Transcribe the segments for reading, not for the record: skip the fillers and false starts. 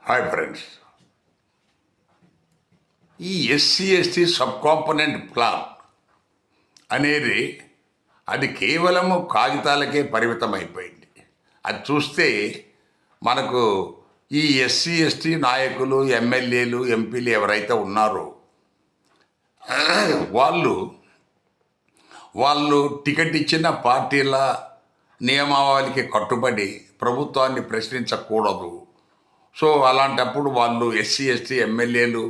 Hi friends, ఈ SC ST sub component plan అనేది అది కేవలము కాగితాలకే పరిమితం అయిపోయింది. అది చూస్తే మనకు ఈ ఎస్సీ ఎస్టీ నాయకులు, ఎమ్మెల్యేలు, ఎంపీలు ఎవరైతే ఉన్నారో వాళ్ళు టికెట్ ఇచ్చిన పార్టీల నియమావళికి కట్టుబడి ప్రభుత్వాన్ని ప్రశ్నించకూడదు. సో అలాంటప్పుడు వాళ్ళు ఎస్సీ ఎస్టీ ఎమ్మెల్యేలు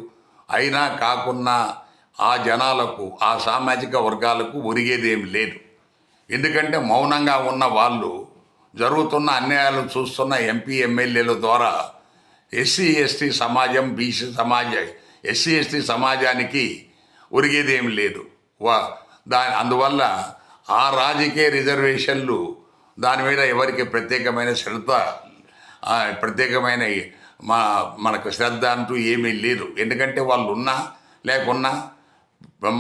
అయినా కాకున్నా ఆ జనాలకు, ఆ సామాజిక వర్గాలకు ఒరిగేదేమి లేదు. ఎందుకంటే మౌనంగా ఉన్న వాళ్ళు జరుగుతున్న అన్యాయాలు చూస్తున్న ఎంపీ ఎమ్మెల్యేల ద్వారా ఎస్సీ ఎస్టీ సమాజం, బీసీ సమాజం, ఎస్సీ ఎస్టీ సమాజానికి ఒరిగేదేమి లేదు. అందువల్ల ఆ రాజకీయ రిజర్వేషన్లు దాని మీద ఎవరికి ప్రత్యేకమైన శ్రద్ధ, ప్రత్యేకమైన మనకు శ్రద్ధ అంటూ ఏమీ లేదు. ఎందుకంటే వాళ్ళు ఉన్నా లేకున్నా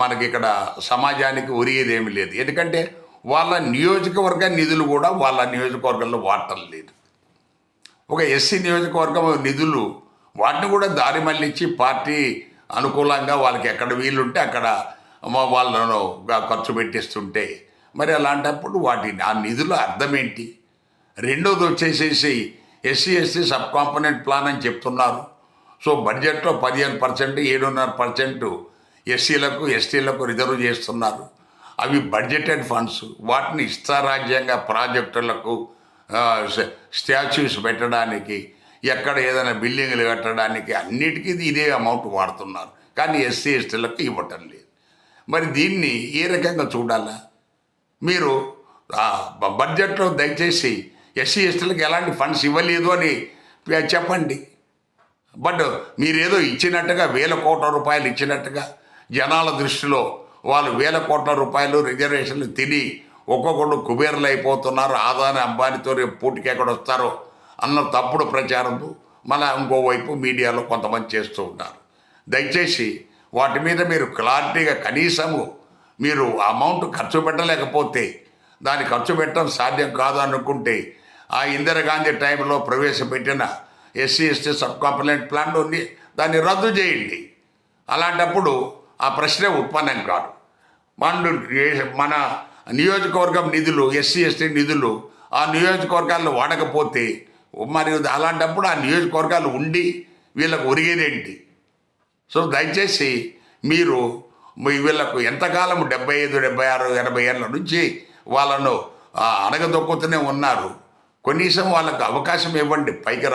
మనకి ఇక్కడ సమాజానికి ఒరిగేదేమీ లేదు. ఎందుకంటే వాళ్ళ నియోజకవర్గ నిధులు కూడా వాళ్ళ నియోజకవర్గంలో వాడటం లేదు. ఒక ఎస్సీ నియోజకవర్గం నిధులు వాటిని కూడా దారి మళ్ళించి పార్టీ అనుకూలంగా వాళ్ళకి ఎక్కడ వీలుంటే అక్కడ వాళ్ళను ఖర్చు పెట్టిస్తుంటే మరి అలాంటప్పుడు ఆ నిధుల అర్థం ఏంటి? రెండోది వచ్చేసేసి SC ST sub component plan అని చెప్తున్నారు. సో బడ్జెట్లో 15%, 7.5% ఎస్సీలకు ఎస్టీలకు రిజర్వ్ చేస్తున్నారు. అవి బడ్జెటెడ్ ఫండ్స్. వాటిని ఇష్టారాజ్యంగా ప్రాజెక్టులకు, స్టాచ్యూస్ పెట్టడానికి, ఎక్కడ ఏదైనా బిల్డింగ్లు కట్టడానికి అన్నిటికీ ఇదే అమౌంట్ వాడుతున్నారు. కానీ ఎస్సీ ఎస్టీలకు ఇవ్వటం లేదు. మరి దీన్ని ఏ రకంగా చూడాలా? మీరు బడ్జెట్లో దయచేసి ఎస్సీ ఎస్టీలకు ఎలాంటి ఫండ్స్ ఇవ్వలేదు అని చెప్పండి. బట్ మీరేదో ఇచ్చినట్టుగా 1,000 కోట్ల రూపాయలు ఇచ్చినట్టుగా జనాల దృష్టిలో వాళ్ళు 1,000 కోట్ల రూపాయలు రిజర్వేషన్లు తిని ఒక్కొక్కడు కుబేర్లు అయిపోతున్నారు. ఆదాని అంబానీతో రేపు పూటికి ఎక్కడ వస్తారో అన్న తప్పుడు ప్రచారంతో మళ్ళీ ఇంకోవైపు మీడియాలో కొంతమంది చేస్తూ ఉంటారు. దయచేసి వాటి మీద మీరు క్లారిటీగా, కనీసము మీరు అమౌంట్ ఖర్చు పెట్టలేకపోతే, దాన్ని ఖర్చు పెట్టడం సాధ్యం కాదు అనుకుంటే ఆ ఇందిరాగాంధీ టైంలో ప్రవేశపెట్టిన SC ST sub component plan దాన్ని రద్దు చేయండి. అలాంటప్పుడు ఆ ప్రశ్నే ఉత్పన్నం కాదు. మన నియోజకవర్గం నిధులు, ఎస్సీ ఎస్టీ నిధులు ఆ నియోజకవర్గాల్లో వాడకపోతే మరి అలాంటప్పుడు ఆ నియోజకవర్గాలు ఉండి వీళ్ళకు ఒరిగేదేంటి? సో దయచేసి మీరు వీళ్ళకు ఎంతకాలం 75, 76, 80 ఏళ్ళ నుంచి వాళ్ళను అణగదొక్కుతూనే ఉన్నారు. కనీసం వాళ్ళకు అవకాశం ఇవ్వండి పైకి రా.